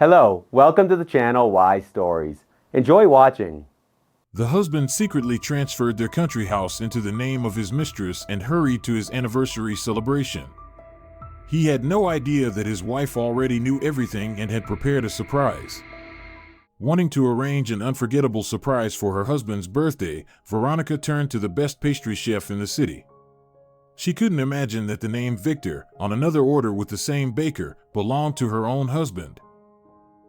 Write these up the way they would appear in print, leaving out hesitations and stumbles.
Hello, welcome to the channel Wise Stories. Enjoy watching. The husband secretly transferred their country house into the name of his mistress and hurried to his anniversary celebration. He had no idea that his wife already knew everything and had prepared a surprise. Wanting to arrange an unforgettable surprise for her husband's birthday, Veronica turned to the best pastry chef in the city. She couldn't imagine that the name Victor, on another order with the same baker, belonged to her own husband.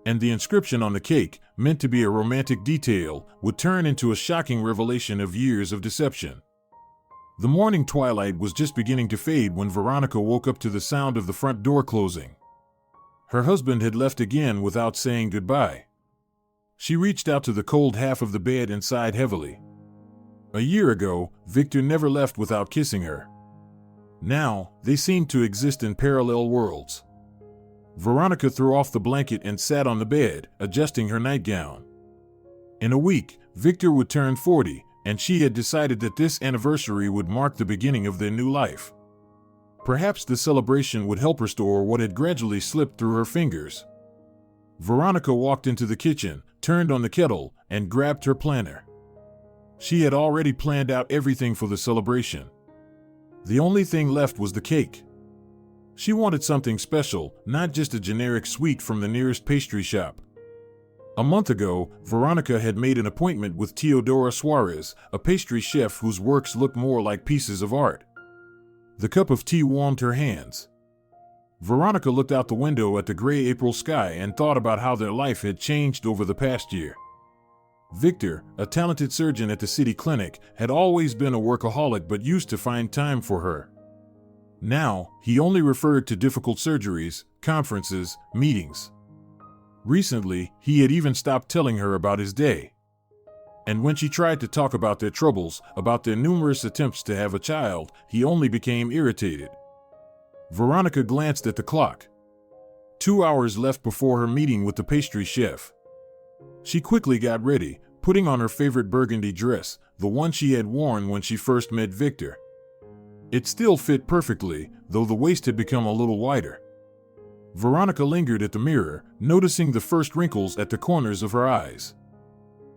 And the inscription on the cake, meant to be a romantic detail, would turn into a shocking revelation of years of deception. The morning twilight was just beginning to fade when Veronica woke up to the sound of the front door closing. Her husband had left again without saying goodbye. She reached out to the cold half of the bed and sighed heavily. A year ago, Victor never left without kissing her. Now, they seemed to exist in parallel worlds. Veronica threw off the blanket and sat on the bed, adjusting her nightgown. In a week, Victor would turn 40, and she had decided that this anniversary would mark the beginning of their new life. Perhaps the celebration would help restore what had gradually slipped through her fingers. Veronica walked into the kitchen, turned on the kettle, and grabbed her planner. She had already planned out everything for the celebration. The only thing left was the cake. She wanted something special, not just a generic sweet from the nearest pastry shop. A month ago, Veronica had made an appointment with Teodora Suarez, a pastry chef whose works looked more like pieces of art. The cup of tea warmed her hands. Veronica looked out the window at the gray April sky and thought about how their life had changed over the past year. Victor, a talented surgeon at the city clinic, had always been a workaholic but used to find time for her. Now, he only referred to difficult surgeries, conferences, meetings. Recently, he had even stopped telling her about his day. And when she tried to talk about their troubles, about their numerous attempts to have a child, he only became irritated. Veronica glanced at the clock. 2 hours left before her meeting with the pastry chef. She quickly got ready, putting on her favorite burgundy dress, the one she had worn when she first met Victor. It still fit perfectly, though the waist had become a little wider. Veronica lingered at the mirror, noticing the first wrinkles at the corners of her eyes.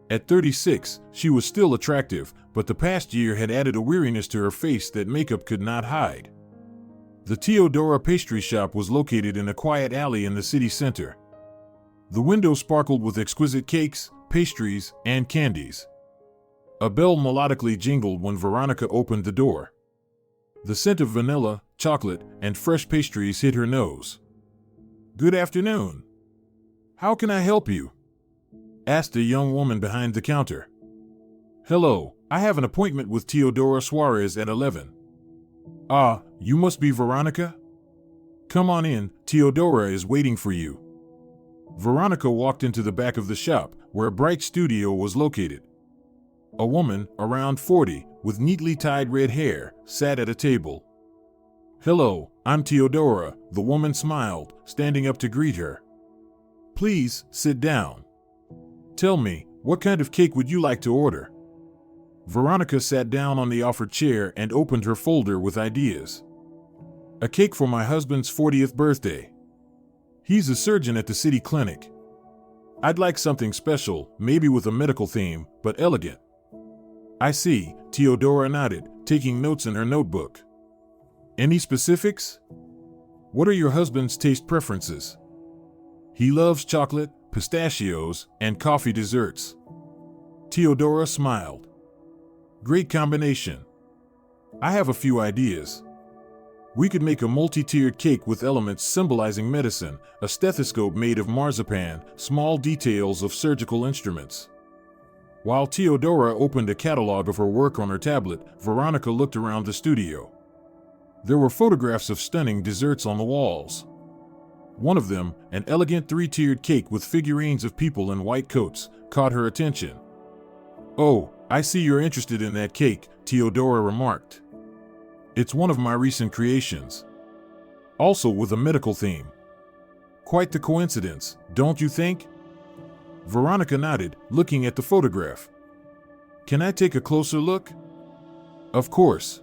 At 36, she was still attractive, but the past year had added a weariness to her face that makeup could not hide. The Teodora pastry shop was located in a quiet alley in the city center. The window sparkled with exquisite cakes, pastries, and candies. A bell melodically jingled when Veronica opened the door. The scent of vanilla, chocolate, and fresh pastries hit her nose. "Good afternoon. How can I help you?" asked a young woman behind the counter. "Hello, I have an appointment with Teodora Suarez at 11. Ah, you must be Veronica? Come on in, Teodora is waiting for you." Veronica walked into the back of the shop, where a bright studio was located. A woman, around 40, with neatly tied red hair, sat at a table. "Hello, I'm Teodora," the woman smiled, standing up to greet her. "Please, sit down. Tell me, what kind of cake would you like to order?" Veronica sat down on the offered chair and opened her folder with ideas. "A cake for my husband's 40th birthday. He's a surgeon at the city clinic. I'd like something special, maybe with a medical theme, but elegant." "I see," Teodora nodded, taking notes in her notebook. "Any specifics? What are your husband's taste preferences?" "He loves chocolate, pistachios, and coffee desserts." Teodora smiled. "Great combination. I have a few ideas. We could make a multi-tiered cake with elements symbolizing medicine, a stethoscope made of marzipan, small details of surgical instruments." While Teodora opened a catalog of her work on her tablet, Veronica looked around the studio. There were photographs of stunning desserts on the walls. One of them, an elegant 3-tiered cake with figurines of people in white coats, caught her attention. "Oh, I see you're interested in that cake," Teodora remarked. "It's one of my recent creations. Also with a medical theme. Quite the coincidence, don't you think?" Veronica nodded, looking at the photograph. "Can I take a closer look?" "Of course."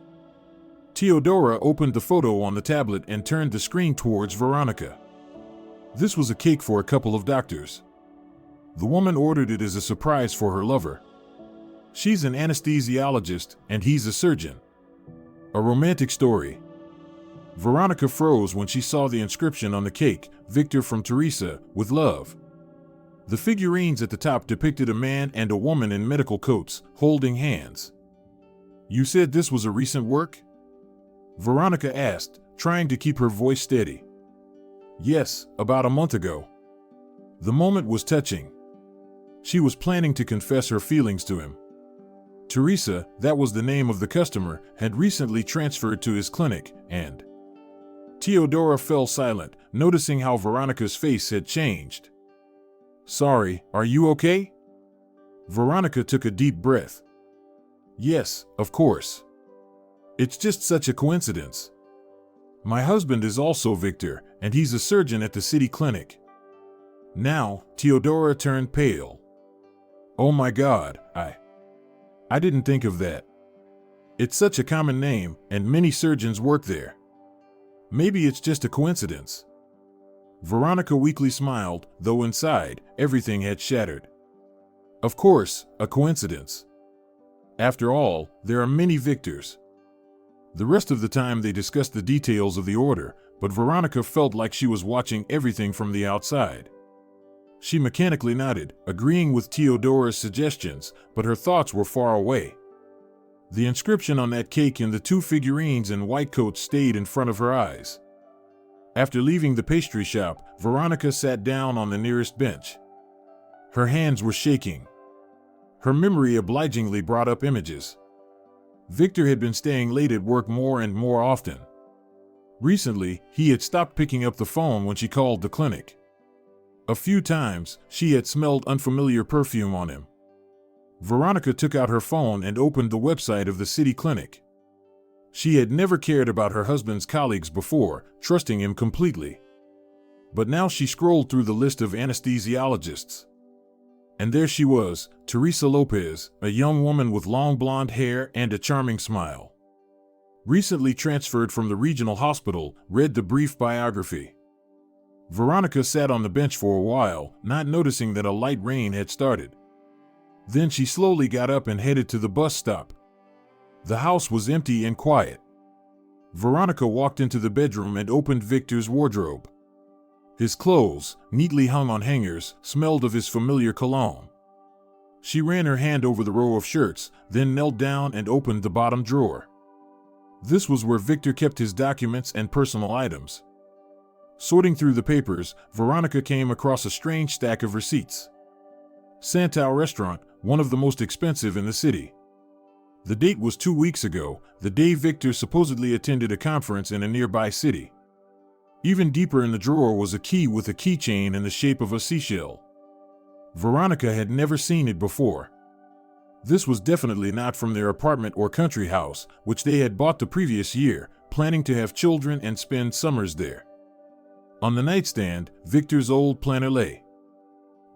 Teodora opened the photo on the tablet and turned the screen towards Veronica. This was a cake for a couple of doctors. The woman ordered it as a surprise for her lover. She's an anesthesiologist and he's a surgeon. A romantic story. Veronica froze when she saw the inscription on the cake, "Victor from Teresa, with love." The figurines at the top depicted a man and a woman in medical coats, holding hands. "You said this was a recent work?" Veronica asked, trying to keep her voice steady. "Yes, about a month ago." The moment was touching. She was planning to confess her feelings to him. Teresa, that was the name of the customer, had recently transferred to his clinic, and Teodora fell silent, noticing how Veronica's face had changed. "Sorry, are you okay?" Veronica took a deep breath. "Yes, of course. It's just such a coincidence. My husband is also Victor, and he's a surgeon at the city clinic." Now, Teodora turned pale. "Oh my God, I didn't think of that. It's such a common name, and many surgeons work there. Maybe it's just a coincidence." Veronica weakly smiled, though inside, everything had shattered. Of course, a coincidence. After all, there are many Victors. The rest of the time they discussed the details of the order, but Veronica felt like she was watching everything from the outside. She mechanically nodded, agreeing with Teodora's suggestions, but her thoughts were far away. The inscription on that cake and the two figurines in white coats stayed in front of her eyes. After leaving the pastry shop, Veronica sat down on the nearest bench. Her hands were shaking. Her memory obligingly brought up images. Victor had been staying late at work more and more often. Recently, he had stopped picking up the phone when she called the clinic. A few times, she had smelled unfamiliar perfume on him. Veronica took out her phone and opened the website of the city clinic. She had never cared about her husband's colleagues before, trusting him completely. But now she scrolled through the list of anesthesiologists. And there she was, Teresa Lopez, a young woman with long blonde hair and a charming smile. Recently transferred from the regional hospital, read the brief biography. Veronica sat on the bench for a while, not noticing that a light rain had started. Then she slowly got up and headed to the bus stop. The house was empty and quiet. Veronica walked into the bedroom and opened Victor's wardrobe. His clothes, neatly hung on hangers, smelled of his familiar cologne. She ran her hand over the row of shirts, then knelt down and opened the bottom drawer. This was where Victor kept his documents and personal items. Sorting through the papers, Veronica came across a strange stack of receipts. Santal Restaurant, one of the most expensive in the city. The date was 2 weeks ago, the day Victor supposedly attended a conference in a nearby city. Even deeper in the drawer was a key with a keychain in the shape of a seashell. Veronica had never seen it before. This was definitely not from their apartment or country house, which they had bought the previous year, planning to have children and spend summers there. On the nightstand, Victor's old planner lay.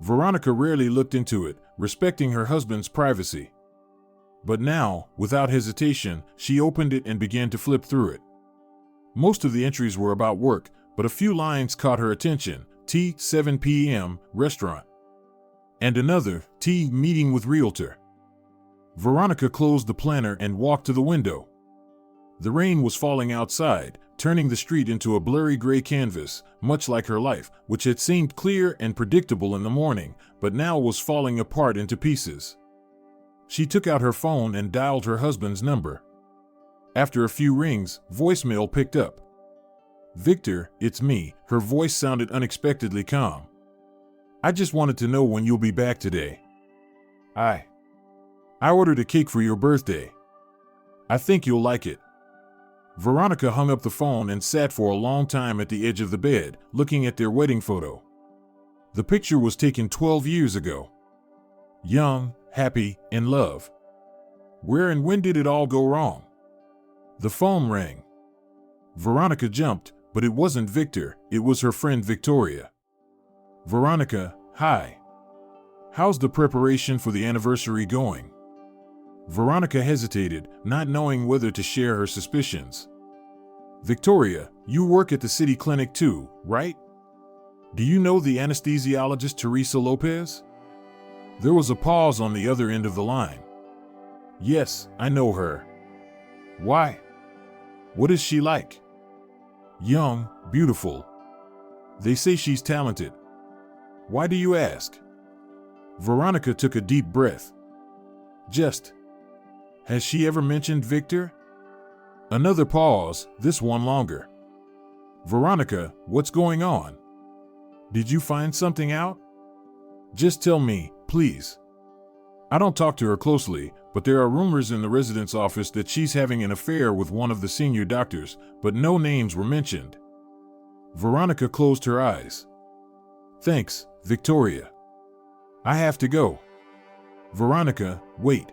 Veronica rarely looked into it, respecting her husband's privacy. But now, without hesitation, she opened it and began to flip through it. Most of the entries were about work, but a few lines caught her attention. T, 7 p.m., restaurant. And another, T, meeting with realtor. Veronica closed the planner and walked to the window. The rain was falling outside, turning the street into a blurry gray canvas, much like her life, which had seemed clear and predictable in the morning, but now was falling apart into pieces. She took out her phone and dialed her husband's number. After a few rings, voicemail picked up. "Victor, it's me." Her voice sounded unexpectedly calm. "I just wanted to know when you'll be back today. I ordered a cake for your birthday. I think you'll like it." Veronica hung up the phone and sat for a long time at the edge of the bed, looking at their wedding photo. The picture was taken 12 years ago. Young, happy, in love. Where and when did it all go wrong? The phone rang. Veronica jumped, but it wasn't Victor, it was her friend Victoria. "Veronica, hi. How's the preparation for the anniversary going?" Veronica hesitated, not knowing whether to share her suspicions. "Victoria, you work at the city clinic too, right?" Do you know the anesthesiologist Teresa Lopez? There was a pause on the other end of the line. Yes, I know her. Why? What is she like? Young, beautiful. They say she's talented. Why do you ask? Veronica took a deep breath. Has she ever mentioned Victor? Another pause, this one longer. Veronica, what's going on? Did you find something out? Just tell me, please. I don't talk to her closely, but there are rumors in the residence office that she's having an affair with one of the senior doctors, but no names were mentioned. Veronica closed her eyes. Thanks, Victoria. I have to go. Veronica, wait.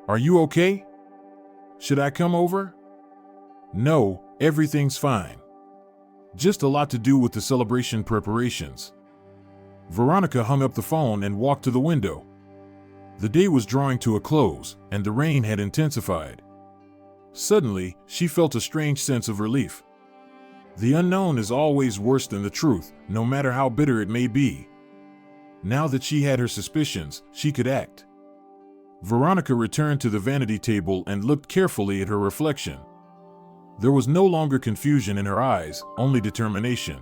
Are you okay? Should I come over? No, everything's fine. Just a lot to do with the celebration preparations. Veronica hung up the phone and walked to the window. The day was drawing to a close, and the rain had intensified. Suddenly, she felt a strange sense of relief. The unknown is always worse than the truth, no matter how bitter it may be. Now that she had her suspicions, she could act. Veronica returned to the vanity table and looked carefully at her reflection. There was no longer confusion in her eyes, only determination.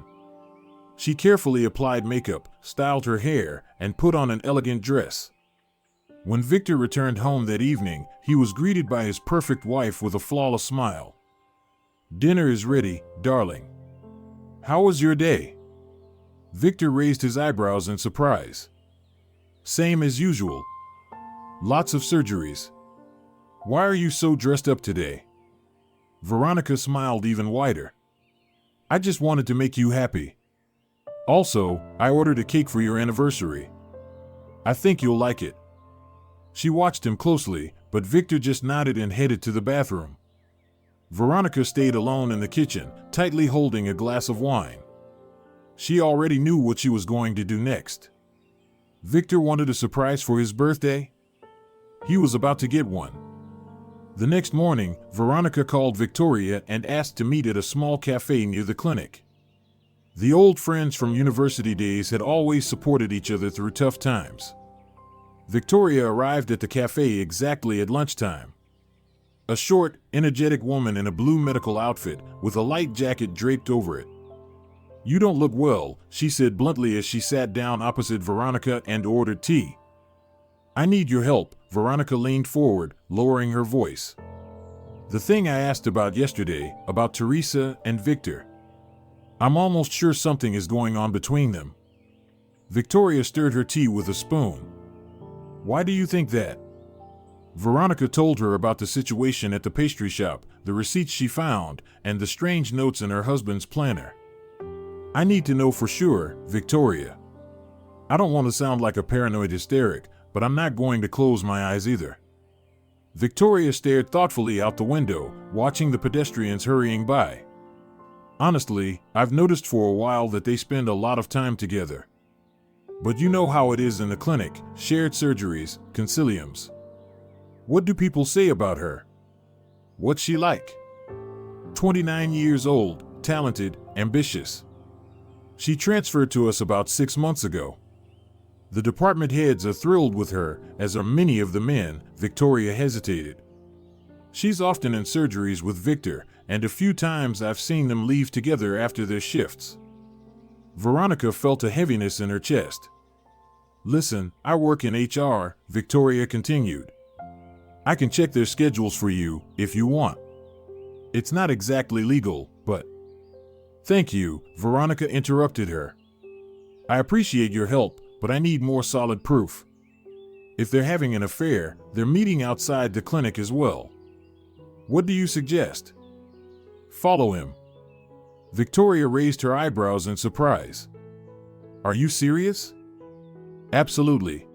She carefully applied makeup, styled her hair, and put on an elegant dress. When Victor returned home that evening, he was greeted by his perfect wife with a flawless smile. Dinner is ready, darling. How was your day? Victor raised his eyebrows in surprise. Same as usual. Lots of surgeries. Why are you so dressed up today? Veronica smiled even wider. I just wanted to make you happy. Also, I ordered a cake for your anniversary. I think you'll like it. She watched him closely, but Victor just nodded and headed to the bathroom. Veronica stayed alone in the kitchen, tightly holding a glass of wine. She already knew what she was going to do next. Victor wanted a surprise for his birthday. He was about to get one. The next morning, Veronica called Victoria and asked to meet at a small cafe near the clinic. The old friends from university days had always supported each other through tough times. Victoria arrived at the cafe exactly at lunchtime. A short, energetic woman in a blue medical outfit with a light jacket draped over it. You don't look well, she said bluntly as she sat down opposite Veronica and ordered tea. I need your help, Veronica leaned forward, lowering her voice. The thing I asked about yesterday, about Teresa and Victor. I'm almost sure something is going on between them. Victoria stirred her tea with a spoon. Why do you think that? Veronica told her about the situation at the pastry shop, the receipts she found, and the strange notes in her husband's planner. I need to know for sure, Victoria. I don't want to sound like a paranoid hysteric, but I'm not going to close my eyes either. Victoria stared thoughtfully out the window, watching the pedestrians hurrying by. Honestly, I've noticed for a while that they spend a lot of time together. But you know how it is in the clinic, shared surgeries, consiliums. What do people say about her? What's she like? 29 years old, talented, ambitious. She transferred to us about 6 months ago. The department heads are thrilled with her, as are many of the men. Victoria hesitated. She's often in surgeries with Victor, and a few times I've seen them leave together after their shifts. Veronica felt a heaviness in her chest. Listen, I work in HR, Victoria continued. I can check their schedules for you, if you want. It's not exactly legal, but... Thank you, Veronica interrupted her. I appreciate your help, but I need more solid proof. If they're having an affair, they're meeting outside the clinic as well. What do you suggest? Follow him. Victoria raised her eyebrows in surprise. Are you serious? Absolutely.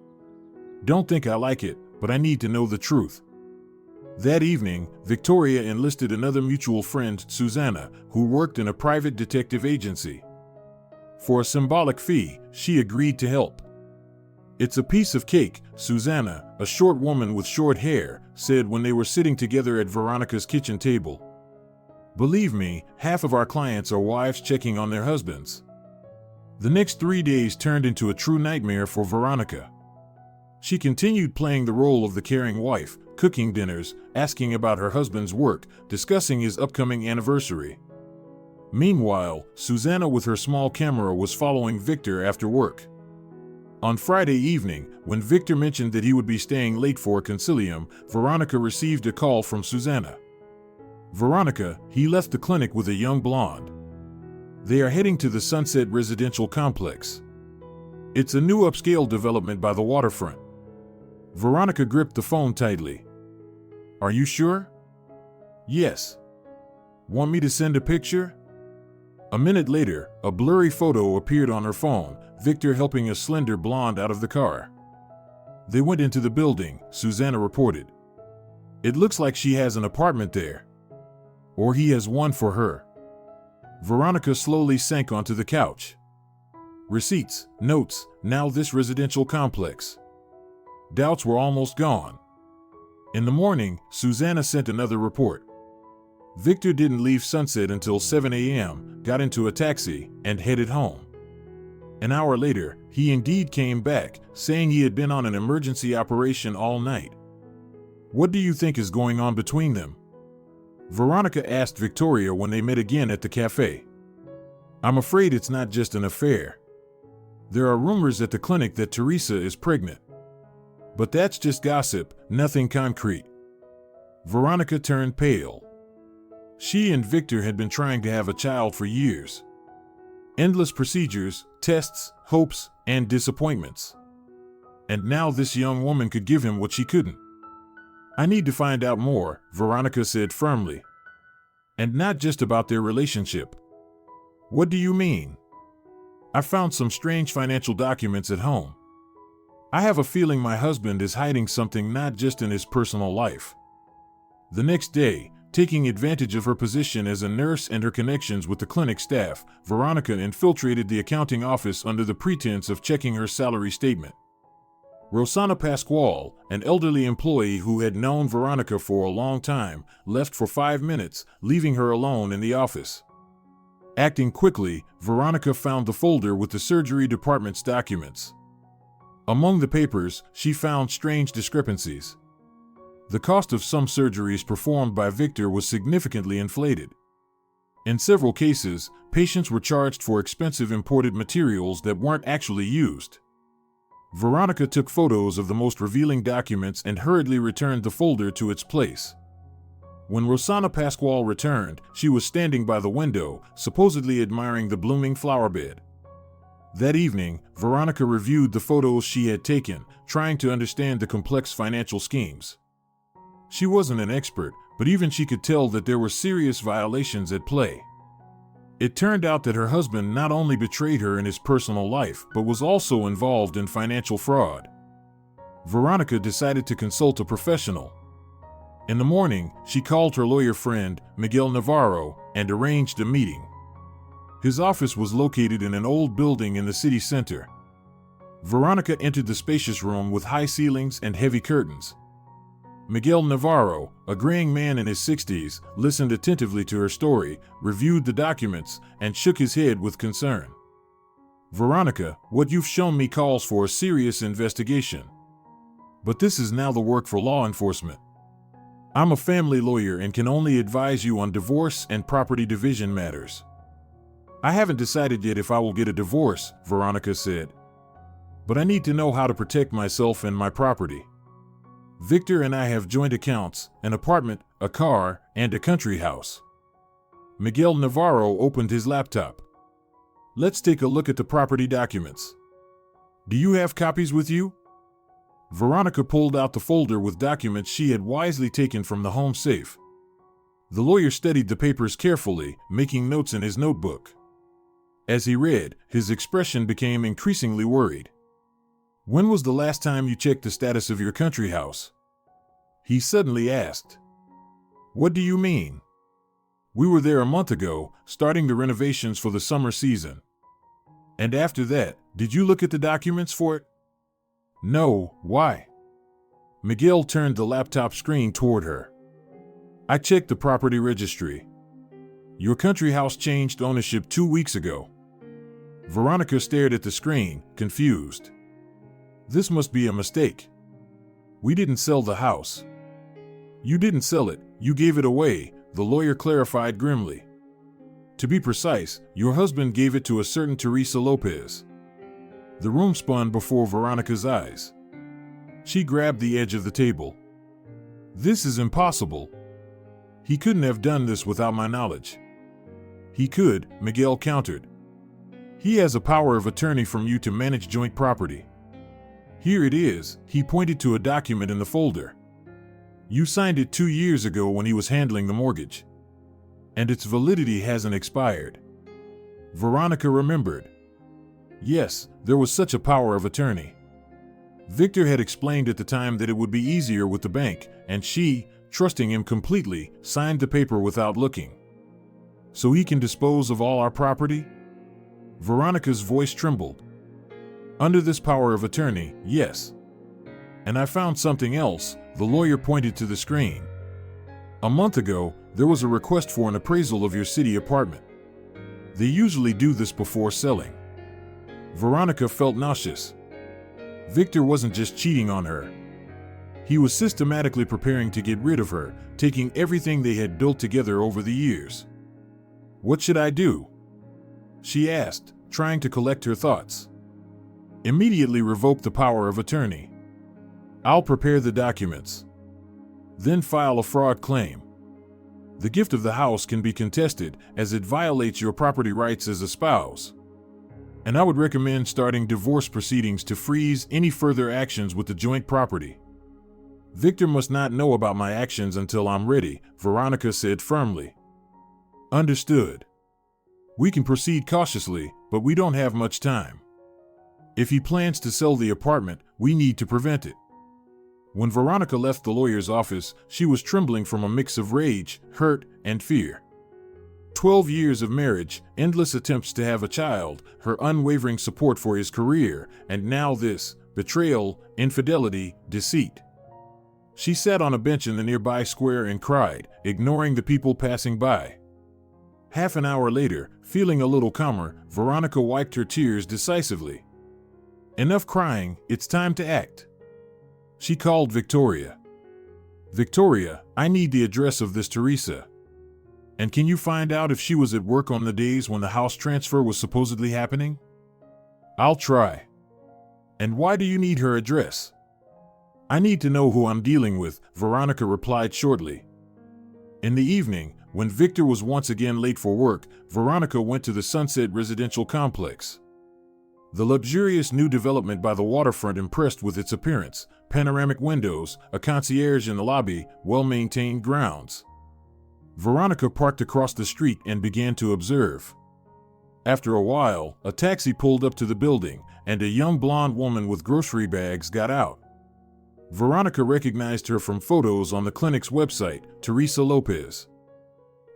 Don't think I like it, but I need to know the truth. That evening, Victoria enlisted another mutual friend, Susanna, who worked in a private detective agency. For a symbolic fee, she agreed to help. It's a piece of cake, Susanna, a short woman with short hair, said when they were sitting together at Veronica's kitchen table. Believe me, half of our clients are wives checking on their husbands. The next 3 days turned into a true nightmare for Veronica. She continued playing the role of the caring wife, cooking dinners, asking about her husband's work, discussing his upcoming anniversary. Meanwhile, Susanna with her small camera was following Victor after work. On Friday evening, when Victor mentioned that he would be staying late for a concilium, Veronica received a call from Susanna. Veronica, he left the clinic with a young blonde. They are heading to the Sunset Residential Complex. It's a new upscale development by the waterfront. Veronica gripped the phone tightly. Are you sure? Yes. Want me to send a picture? A minute later, a blurry photo appeared on her phone, Victor helping a slender blonde out of the car. They went into the building, Susanna reported. It looks like she has an apartment there. Or he has one for her. Veronica slowly sank onto the couch. Receipts, notes, now this residential complex. Doubts were almost gone. In the morning, Susanna sent another report. Victor didn't leave Sunset until 7 a.m., got into a taxi, and headed home. An hour later, he indeed came back, saying he had been on an emergency operation all night. What do you think is going on between them? Veronica asked Victoria when they met again at the cafe. I'm afraid it's not just an affair. There are rumors at the clinic that Teresa is pregnant. But that's just gossip, nothing concrete. Veronica turned pale. She and Victor had been trying to have a child for years. Endless procedures, tests, hopes, and disappointments. And now this young woman could give him what she couldn't. I need to find out more, Veronica said firmly. And not just about their relationship. What do you mean? I found some strange financial documents at home. I have a feeling my husband is hiding something not just in his personal life. The next day, taking advantage of her position as a nurse and her connections with the clinic staff, Veronica infiltrated the accounting office under the pretense of checking her salary statement. Rosanna Pasquale, an elderly employee who had known Veronica for a long time, left for 5 minutes, leaving her alone in the office. Acting quickly, Veronica found the folder with the surgery department's documents. Among the papers, she found strange discrepancies. The cost of some surgeries performed by Victor was significantly inflated. In several cases, patients were charged for expensive imported materials that weren't actually used. Veronica took photos of the most revealing documents and hurriedly returned the folder to its place. When Rosanna Pasquale returned, she was standing by the window, supposedly admiring the blooming flower bed. That evening, Veronica reviewed the photos she had taken, trying to understand the complex financial schemes. She wasn't an expert, but even she could tell that there were serious violations at play. It turned out that her husband not only betrayed her in his personal life, but was also involved in financial fraud. Veronica decided to consult a professional. In the morning, she called her lawyer friend, Miguel Navarro, and arranged a meeting. His office was located in an old building in the city center. Veronica entered the spacious room with high ceilings and heavy curtains. Miguel Navarro, a graying man in his 60s, listened attentively to her story, reviewed the documents, and shook his head with concern. Veronica, what you've shown me calls for a serious investigation. But this is now the work for law enforcement. I'm a family lawyer and can only advise you on divorce and property division matters. I haven't decided yet if I will get a divorce, Veronica said. But I need to know how to protect myself and my property. Victor and I have joint accounts, an apartment, a car, and a country house. Miguel Navarro opened his laptop. Let's take a look at the property documents. Do you have copies with you? Veronica pulled out the folder with documents she had wisely taken from the home safe. The lawyer studied the papers carefully, making notes in his notebook. As he read, his expression became increasingly worried. When was the last time you checked the status of your country house? He suddenly asked. What do you mean? We were there a month ago, starting the renovations for the summer season. And after that, did you look at the documents for it? No, why? Miguel turned the laptop screen toward her. I checked the property registry. Your country house changed ownership 2 weeks ago. Veronica stared at the screen, confused. This must be a mistake. We didn't sell the house. You didn't sell it, you gave it away, the lawyer clarified grimly. To be precise, your husband gave it to a certain Teresa Lopez. The room spun before Veronica's eyes. She grabbed the edge of the table. This is impossible. He couldn't have done this without my knowledge. He could, Miguel countered. He has a power of attorney from you to manage joint property. Here it is, he pointed to a document in the folder. You signed it 2 years ago when he was handling the mortgage. And its validity hasn't expired. Veronica remembered. Yes, there was such a power of attorney. Victor had explained at the time that it would be easier with the bank, and she, trusting him completely, signed the paper without looking. So he can dispose of all our property? Veronica's voice trembled. Under this power of attorney, yes. And I found something else, the lawyer pointed to the screen. A month ago, there was a request for an appraisal of your city apartment. They usually do this before selling. Veronica felt nauseous. Victor wasn't just cheating on her. He was systematically preparing to get rid of her, taking everything they had built together over the years. What should I do? She asked, trying to collect her thoughts. Immediately revoke the power of attorney. I'll prepare the documents. Then file a fraud claim. The gift of the house can be contested as it violates your property rights as a spouse. And I would recommend starting divorce proceedings to freeze any further actions with the joint property. Victor must not know about my actions until I'm ready, Veronica said firmly. Understood. We can proceed cautiously, but we don't have much time. If he plans to sell the apartment, we need to prevent it. When Veronica left the lawyer's office, she was trembling from a mix of rage, hurt, and fear. 12 years of marriage, endless attempts to have a child, her unwavering support for his career, and now this, betrayal, infidelity, deceit. She sat on a bench in the nearby square and cried, ignoring the people passing by. Half an hour later, feeling a little calmer, Veronica wiped her tears decisively. Enough crying, it's time to act. She called Victoria. Victoria, I need the address of this Teresa. And can you find out if she was at work on the days when the house transfer was supposedly happening? I'll try. And why do you need her address? I need to know who I'm dealing with, Veronica replied shortly. In the evening, when Victor was once again late for work, Veronica went to the Sunset Residential Complex. The luxurious new development by the waterfront impressed with its appearance, panoramic windows, a concierge in the lobby, well-maintained grounds. Veronica parked across the street and began to observe. After a while, a taxi pulled up to the building, and a young blonde woman with grocery bags got out. Veronica recognized her from photos on the clinic's website, Teresa Lopez.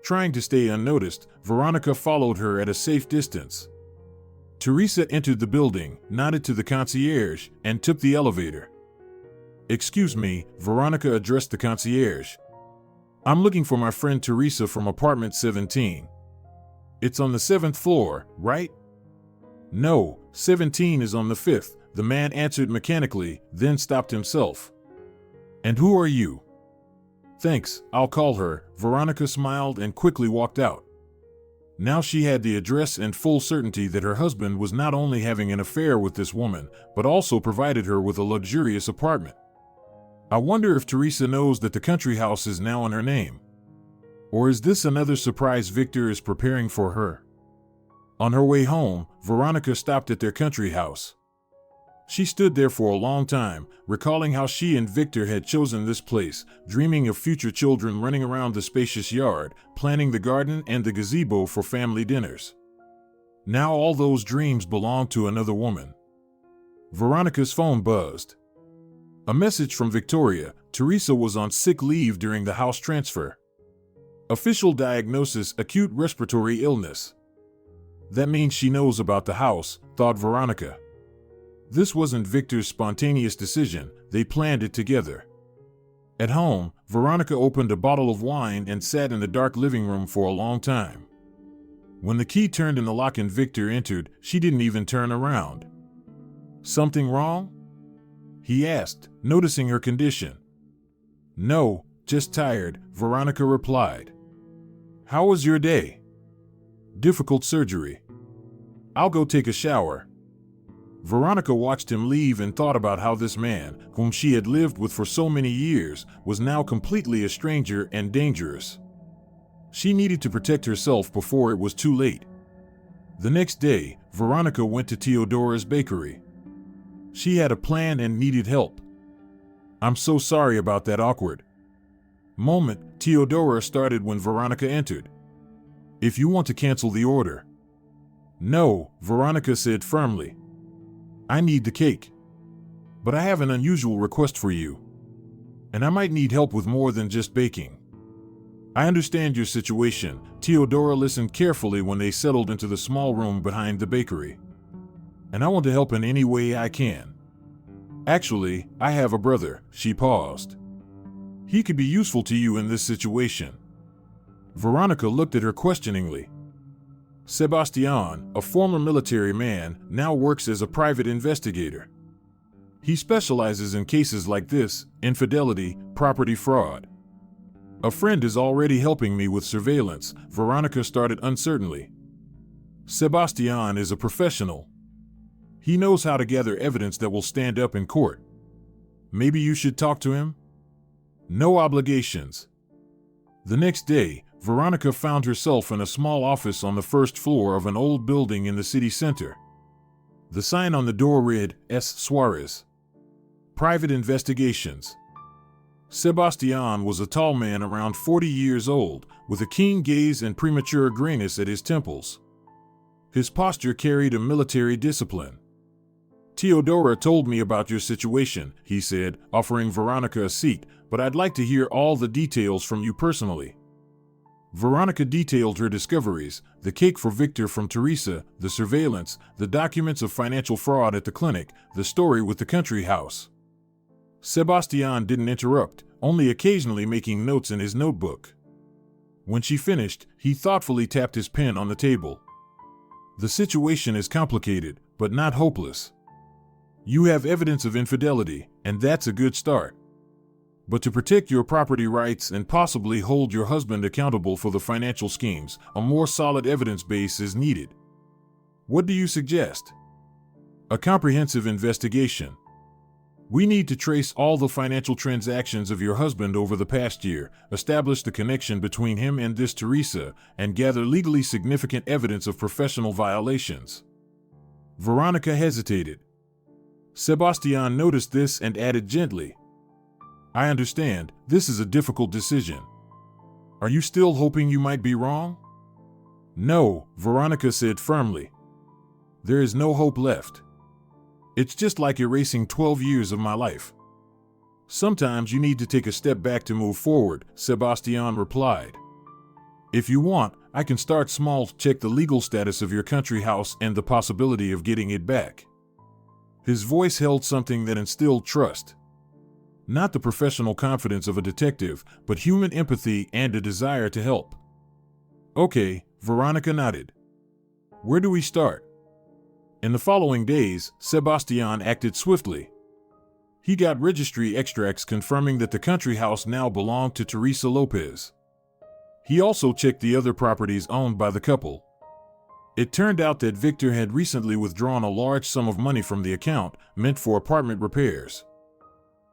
Trying to stay unnoticed, Veronica followed her at a safe distance. Teresa entered the building, nodded to the concierge, and took the elevator. Excuse me, Veronica addressed the concierge. I'm looking for my friend Teresa from apartment 17. It's on the 7th floor, right? No, 17 is on the 5th, the man answered mechanically, then stopped himself. And who are you? Thanks, I'll call her, Veronica smiled and quickly walked out. Now she had the address and full certainty that her husband was not only having an affair with this woman, but also provided her with a luxurious apartment. I wonder if Teresa knows that the country house is now in her name. Or is this another surprise Victor is preparing for her? On her way home, Veronica stopped at their country house. She stood there for a long time, recalling how she and Victor had chosen this place, dreaming of future children running around the spacious yard, planning the garden and the gazebo for family dinners. Now all those dreams belonged to another woman. Veronica's phone buzzed. A message from Victoria. Teresa was on sick leave during the house transfer. Official diagnosis: acute respiratory illness. That means she knows about the house, thought Veronica. This wasn't Victor's spontaneous decision, they planned it together. At home, Veronica opened a bottle of wine and sat in the dark living room for a long time. When the key turned in the lock and Victor entered, she didn't even turn around. "Something wrong?" he asked, noticing her condition. "No, just tired," Veronica replied. "How was your day?" "Difficult surgery. I'll go take a shower." Veronica watched him leave and thought about how this man, whom she had lived with for so many years, was now completely a stranger and dangerous. She needed to protect herself before it was too late. The next day, Veronica went to Teodora's bakery. She had a plan and needed help. "I'm so sorry about that awkward moment," Teodora started when Veronica entered. "If you want to cancel the order." "No," Veronica said firmly. "I need the cake. But I have an unusual request for you. And I might need help with more than just baking." "I understand your situation." Teodora listened carefully when they settled into the small room behind the bakery. "And I want to help in any way I can. Actually, I have a brother." She paused. "He could be useful to you in this situation." Veronica looked at her questioningly. Sebastian, a former military man, now works as a private investigator. He specializes in cases like this: infidelity, property fraud. "A friend is already helping me with surveillance," Veronica started uncertainly. "Sebastian is a professional. He knows how to gather evidence that will stand up in court. Maybe you should talk to him?" "No obligations." The next day, Veronica found herself in a small office on the first floor of an old building in the city center. The sign on the door read, S. Suarez. Private Investigations. Sebastian was a tall man around 40 years old, with a keen gaze and premature grayness at his temples. His posture carried a military discipline. "Teodora told me about your situation," he said, offering Veronica a seat, "but I'd like to hear all the details from you personally." Veronica detailed her discoveries: the cake for Victor from Teresa, the surveillance, the documents of financial fraud at the clinic, the story with the country house. Sebastian didn't interrupt, only occasionally making notes in his notebook. When she finished, he thoughtfully tapped his pen on the table. "The situation is complicated, but not hopeless. You have evidence of infidelity, and that's a good start. But to protect your property rights and possibly hold your husband accountable for the financial schemes, a more solid evidence base is needed. What do you suggest?" "A comprehensive investigation. We need to trace all the financial transactions of your husband over the past year, establish the connection between him and this Teresa, and gather legally significant evidence of professional violations." Veronica hesitated. Sebastian noticed this and added gently, "I understand, this is a difficult decision. Are you still hoping you might be wrong?" "No," Veronica said firmly. "There is no hope left. It's just like erasing 12 years of my life. Sometimes you need to take a step back to move forward," Sebastian replied. "If you want, I can start small to check the legal status of your country house and the possibility of getting it back." His voice held something that instilled trust. Not the professional confidence of a detective, but human empathy and a desire to help. "Okay," Veronica nodded. "Where do we start?" In the following days, Sebastian acted swiftly. He got registry extracts confirming that the country house now belonged to Teresa Lopez. He also checked the other properties owned by the couple. It turned out that Victor had recently withdrawn a large sum of money from the account, meant for apartment repairs.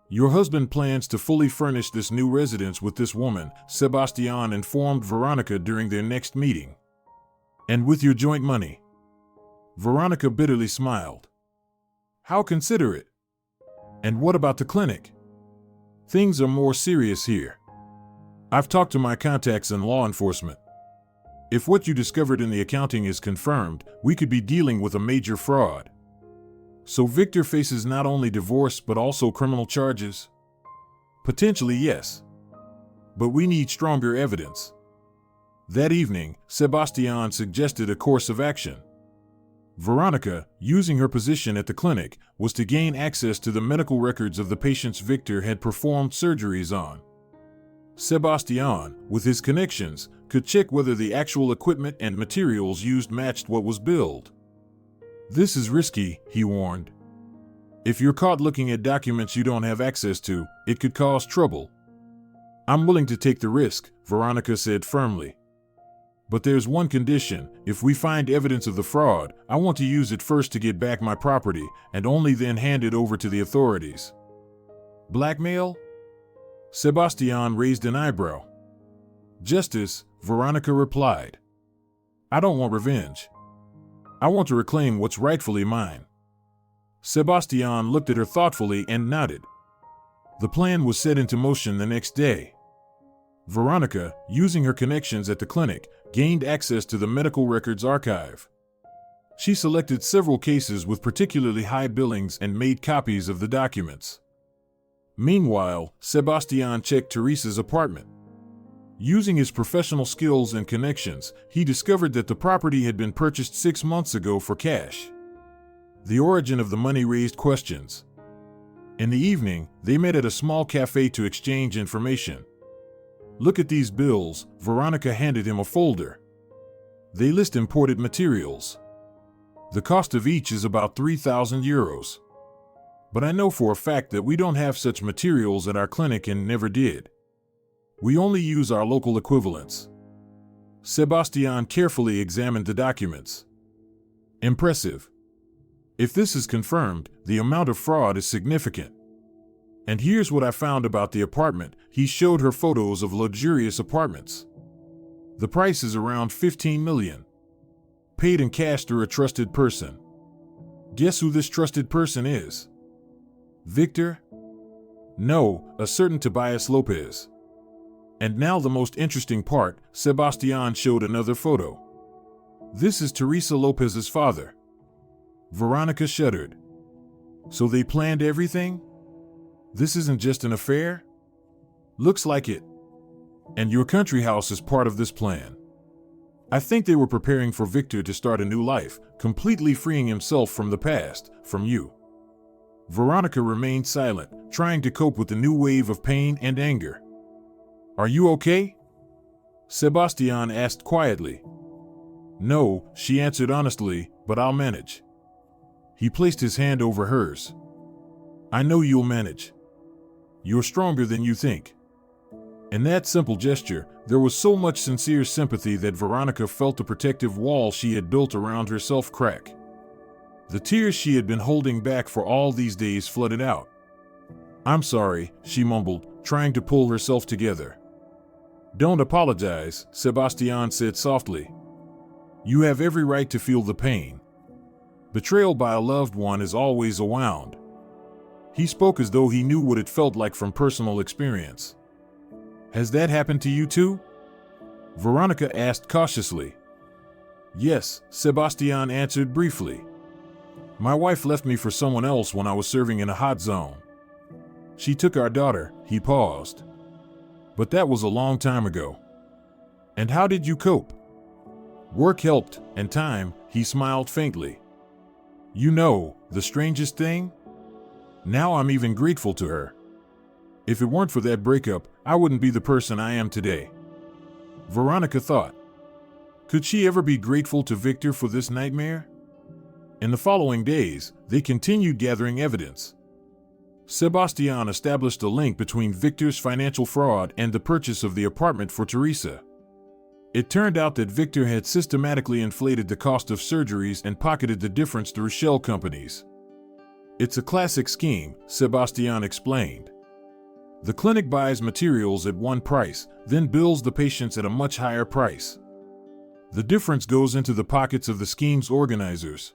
"Your husband plans to fully furnish this new residence with this woman," Sebastian informed Veronica during their next meeting. "And with your joint money." Veronica bitterly smiled. "How considerate. And what about the clinic? Things are more serious here. I've talked to my contacts in law enforcement. If what you discovered in the accounting is confirmed, we could be dealing with a major fraud. So Victor faces not only divorce but also criminal charges?" "Potentially, yes. But we need stronger evidence." That evening, Sebastian suggested a course of action. Veronica, using her position at the clinic, was to gain access to the medical records of the patients Victor had performed surgeries on. Sebastian, with his connections, could check whether the actual equipment and materials used matched what was billed. "This is risky," he warned. "If you're caught looking at documents you don't have access to, it could cause trouble." "I'm willing to take the risk," Veronica said firmly. "But there's one condition. If we find evidence of the fraud, I want to use it first to get back my property, and only then hand it over to the authorities." "Blackmail?" Sebastian raised an eyebrow. "Justice," Veronica replied. "I don't want revenge. I want to reclaim what's rightfully mine." Sebastian looked at her thoughtfully and nodded. The plan was set into motion the next day. Veronica, using her connections at the clinic, gained access to the medical records archive. She selected several cases with particularly high billings and made copies of the documents. Meanwhile, Sebastian checked Teresa's apartment. Using his professional skills and connections, he discovered that the property had been purchased 6 months ago for cash. The origin of the money raised questions. In the evening, they met at a small cafe to exchange information. "Look at these bills," Veronica handed him a folder. "They list imported materials. The cost of each is about €3,000. But I know for a fact that we don't have such materials at our clinic and never did. We only use our local equivalents." Sebastian carefully examined the documents. "Impressive. If this is confirmed, the amount of fraud is significant. And here's what I found about the apartment." He showed her photos of luxurious apartments. "The price is around $15 million. Paid in cash through a trusted person. Guess who this trusted person is?" "Victor?" "No, a certain Tobias Lopez." And now the most interesting part, Sebastian showed another photo. "This is Teresa Lopez's father." Veronica shuddered. "So they planned everything? This isn't just an affair?" "Looks like it. And your country house is part of this plan. I think they were preparing for Victor to start a new life, completely freeing himself from the past, from you." Veronica remained silent, trying to cope with the new wave of pain and anger. "Are you okay?" Sebastian asked quietly. "No," she answered honestly, "but I'll manage." He placed his hand over hers. "I know you'll manage. You're stronger than you think." In that simple gesture, there was so much sincere sympathy that Veronica felt the protective wall she had built around herself crack. The tears she had been holding back for all these days flooded out. "I'm sorry," she mumbled, trying to pull herself together. "Don't apologize," Sebastian said softly. "You have every right to feel the pain. Betrayal by a loved one is always a wound." He spoke as though he knew what it felt like from personal experience. "Has that happened to you too?" Veronica asked cautiously. "Yes," Sebastian answered briefly. "My wife left me for someone else when I was serving in a hot zone. She took our daughter." He paused. "But that was a long time ago." "And how did you cope?" "Work helped, and time," he smiled faintly. "You know, the strangest thing? Now I'm even grateful to her. If it weren't for that breakup, I wouldn't be the person I am today." Veronica thought. Could she ever be grateful to Victor for this nightmare? In the following days, they continued gathering evidence. Sebastian established a link between Victor's financial fraud and the purchase of the apartment for Teresa. It turned out that Victor had systematically inflated the cost of surgeries and pocketed the difference through shell companies. "It's a classic scheme," Sebastian explained. "The clinic buys materials at one price, then bills the patients at a much higher price. The difference goes into the pockets of the scheme's organizers.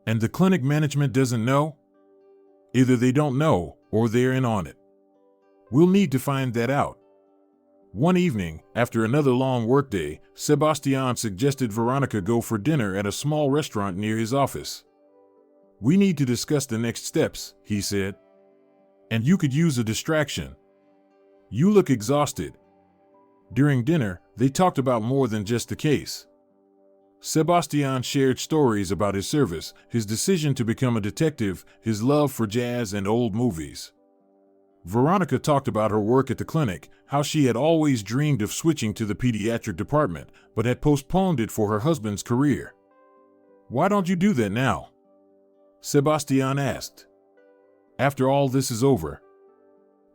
And the clinic management doesn't know? Either they don't know, or they're in on it. We'll need to find that out." One evening, after another long workday, Sebastian suggested Veronica go for dinner at a small restaurant near his office. "We need to discuss the next steps," he said. "And you could use a distraction. You look exhausted." During dinner, they talked about more than just the case. Sebastian shared stories about his service, his decision to become a detective, his love for jazz and old movies. Veronica talked about her work at the clinic, how she had always dreamed of switching to the pediatric department, but had postponed it for her husband's career. "Why don't you do that now?" Sebastian asked. "After all this is over."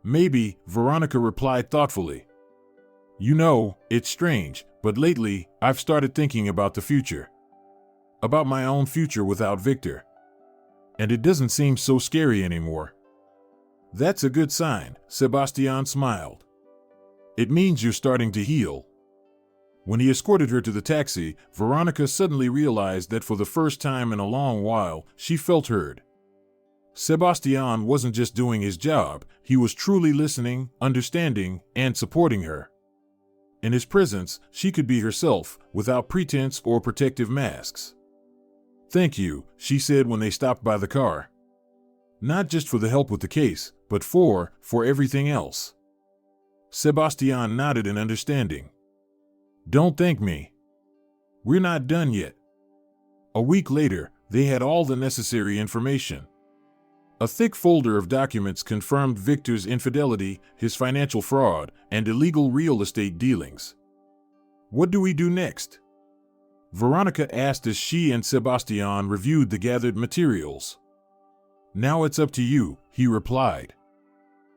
"Maybe," Veronica replied thoughtfully. "You know, it's strange, but lately, I've started thinking about the future. About my own future without Victor. And it doesn't seem so scary anymore." "That's a good sign," Sebastian smiled. "It means you're starting to heal." When he escorted her to the taxi, Veronica suddenly realized that for the first time in a long while, she felt heard. Sebastian wasn't just doing his job, he was truly listening, understanding, and supporting her. In his presence, she could be herself, without pretense or protective masks. "Thank you," she said when they stopped by the car. "Not just for the help with the case, but for everything else." Sebastian nodded in understanding. "Don't thank me. We're not done yet." A week later, they had all the necessary information. A thick folder of documents confirmed Victor's infidelity, his financial fraud, and illegal real estate dealings. "What do we do next?" Veronica asked as she and Sebastian reviewed the gathered materials. "Now it's up to you," he replied.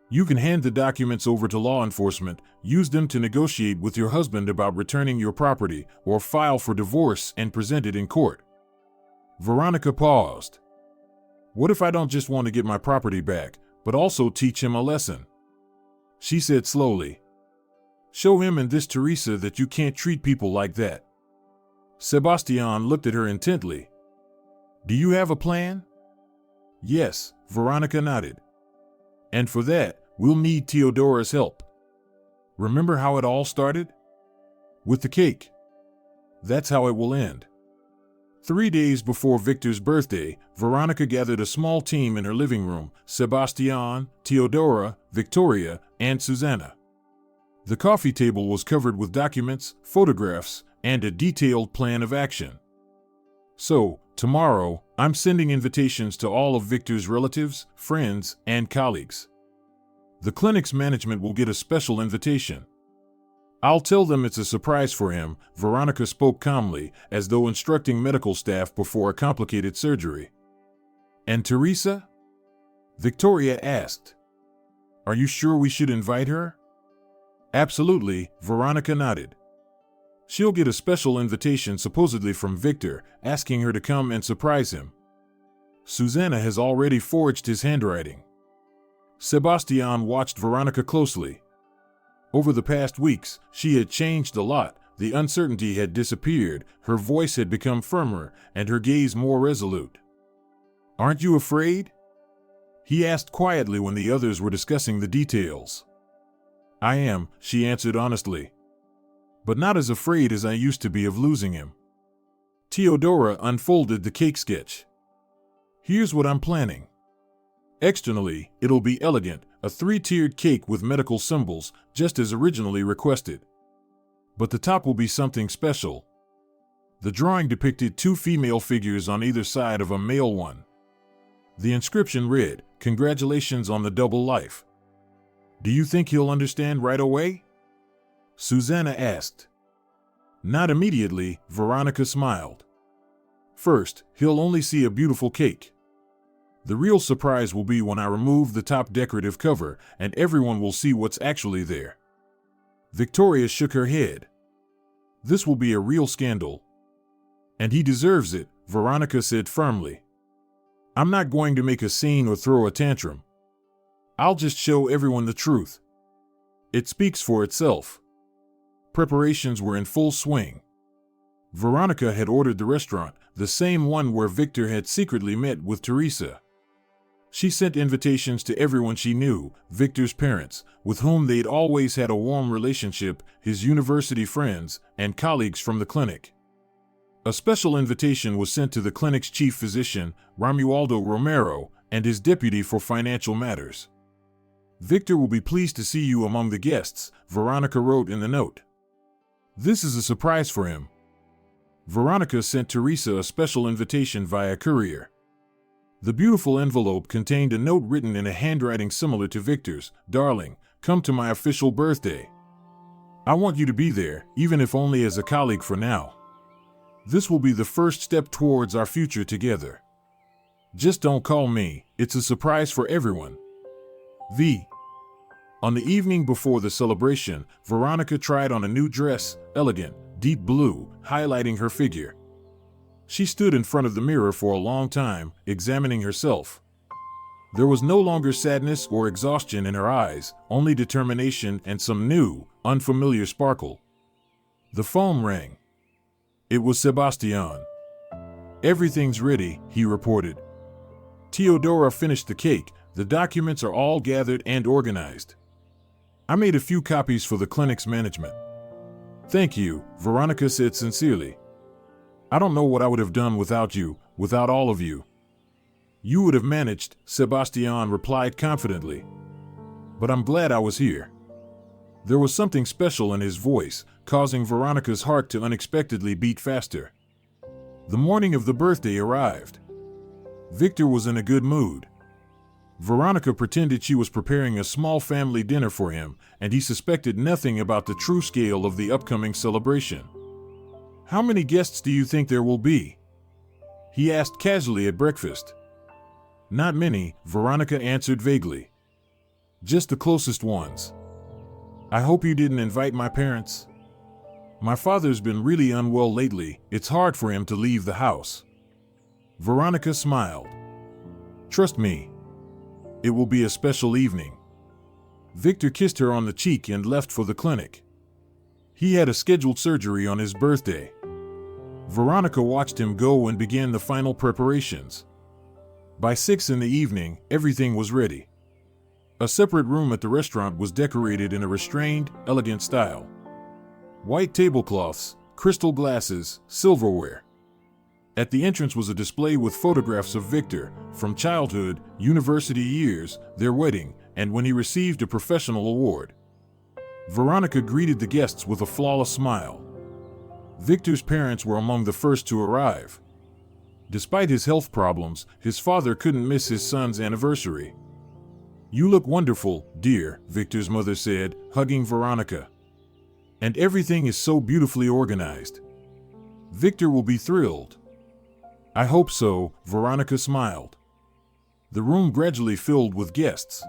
"You can hand the documents over to law enforcement, use them to negotiate with your husband about returning your property, or file for divorce and present it in court." Veronica paused. "What if I don't just want to get my property back, but also teach him a lesson?" She said slowly. "Show him and this Teresa that you can't treat people like that." Sebastian looked at her intently. "Do you have a plan?" "Yes," Veronica nodded. "And for that, we'll need Theodora's help. Remember how it all started? With the cake. That's how it will end." 3 days before Victor's birthday, Veronica gathered a small team in her living room: Sebastian, Theodora, Victoria, and Susanna. The coffee table was covered with documents, photographs, and a detailed plan of action. "So, tomorrow, I'm sending invitations to all of Victor's relatives, friends, and colleagues. The clinic's management will get a special invitation. I'll tell them it's a surprise for him," Veronica spoke calmly, as though instructing medical staff before a complicated surgery. "And Teresa?" Victoria asked. "Are you sure we should invite her?" "Absolutely," Veronica nodded. "She'll get a special invitation supposedly from Victor, asking her to come and surprise him. Susanna has already forged his handwriting." Sebastian watched Veronica closely. Over the past weeks, she had changed a lot. The uncertainty had disappeared, her voice had become firmer, and her gaze more resolute. "Aren't you afraid?" he asked quietly when the others were discussing the details. "I am," she answered honestly. "But not as afraid as I used to be of losing him." Theodora unfolded the cake sketch. "Here's what I'm planning. Externally, it'll be elegant, a 3-tiered cake with medical symbols, just as originally requested. But the top will be something special." The drawing depicted 2 female figures on either side of a male one. The inscription read, "Congratulations on the double life." "Do you think he'll understand right away?" Susanna asked. "Not immediately," Veronica smiled. "First, he'll only see a beautiful cake. The real surprise will be when I remove the top decorative cover and everyone will see what's actually there." Victoria shook her head. "This will be a real scandal." "And he deserves it," Veronica said firmly. "I'm not going to make a scene or throw a tantrum. I'll just show everyone the truth. It speaks for itself." Preparations were in full swing. Veronica had ordered the restaurant, the same one where Victor had secretly met with Teresa. She sent invitations to everyone she knew: Victor's parents, with whom they'd always had a warm relationship, his university friends, and colleagues from the clinic. A special invitation was sent to the clinic's chief physician, Romualdo Romero, and his deputy for financial matters. "Victor will be pleased to see you among the guests," Veronica wrote in the note. "This is a surprise for him." Veronica sent Teresa a special invitation via courier. The beautiful envelope contained a note written in a handwriting similar to Victor's. "Darling, come to my official birthday. I want you to be there, even if only as a colleague for now. This will be the first step towards our future together. Just don't call me, it's a surprise for everyone. V." On the evening before the celebration, Veronica tried on a new dress, elegant, deep blue, highlighting her figure. She stood in front of the mirror for a long time, examining herself. There was no longer sadness or exhaustion in her eyes, only determination and some new, unfamiliar sparkle. The phone rang. It was Sebastian. "Everything's ready," he reported. "Teodora finished the cake, the documents are all gathered and organized. I made a few copies for the clinic's management." "Thank you," Veronica said sincerely. "I don't know what I would have done without you, without all of you." "You would have managed," Sebastian replied confidently. "But I'm glad I was here." There was something special in his voice, causing Veronica's heart to unexpectedly beat faster. The morning of the birthday arrived. Victor was in a good mood. Veronica pretended she was preparing a small family dinner for him, and he suspected nothing about the true scale of the upcoming celebration. "How many guests do you think there will be?" he asked casually at breakfast. "Not many," Veronica answered vaguely. "Just the closest ones. I hope you didn't invite my parents. My father's been really unwell lately, it's hard for him to leave the house." Veronica smiled. "Trust me. It will be a special evening." Victor kissed her on the cheek and left for the clinic. He had a scheduled surgery on his birthday. Veronica watched him go and began the final preparations. By 6 in the evening, everything was ready. A separate room at the restaurant was decorated in a restrained, elegant style. White tablecloths, crystal glasses, silverware. At the entrance was a display with photographs of Victor, from childhood, university years, their wedding, and when he received a professional award. Veronica greeted the guests with a flawless smile. Victor's parents were among the first to arrive. Despite his health problems, his father couldn't miss his son's anniversary. "You look wonderful, dear," Victor's mother said, hugging Veronica. "And everything is so beautifully organized. Victor will be thrilled." "I hope so," Veronica smiled. The room gradually filled with guests.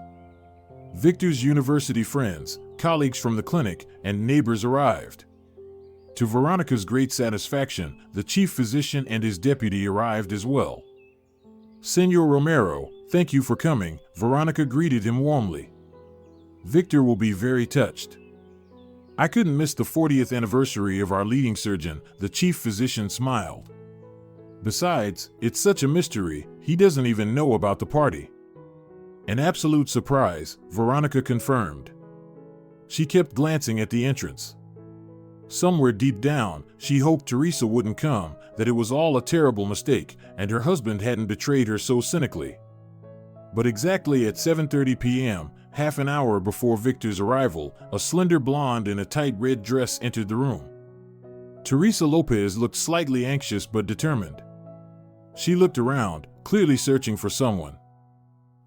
Victor's university friends, colleagues from the clinic, and neighbors arrived. To Veronica's great satisfaction, the chief physician and his deputy arrived as well. "Senor Romero, thank you for coming," Veronica greeted him warmly. "Victor will be very touched." "I couldn't miss the 40th anniversary of our leading surgeon," the chief physician smiled. "Besides, it's such a mystery, he doesn't even know about the party." "An absolute surprise," Veronica confirmed. She kept glancing at the entrance. Somewhere deep down, she hoped Teresa wouldn't come, that it was all a terrible mistake, and her husband hadn't betrayed her so cynically. But exactly at 7:30 p.m., half an hour before Victor's arrival, a slender blonde in a tight red dress entered the room. Teresa Lopez looked slightly anxious but determined. She looked around, clearly searching for someone.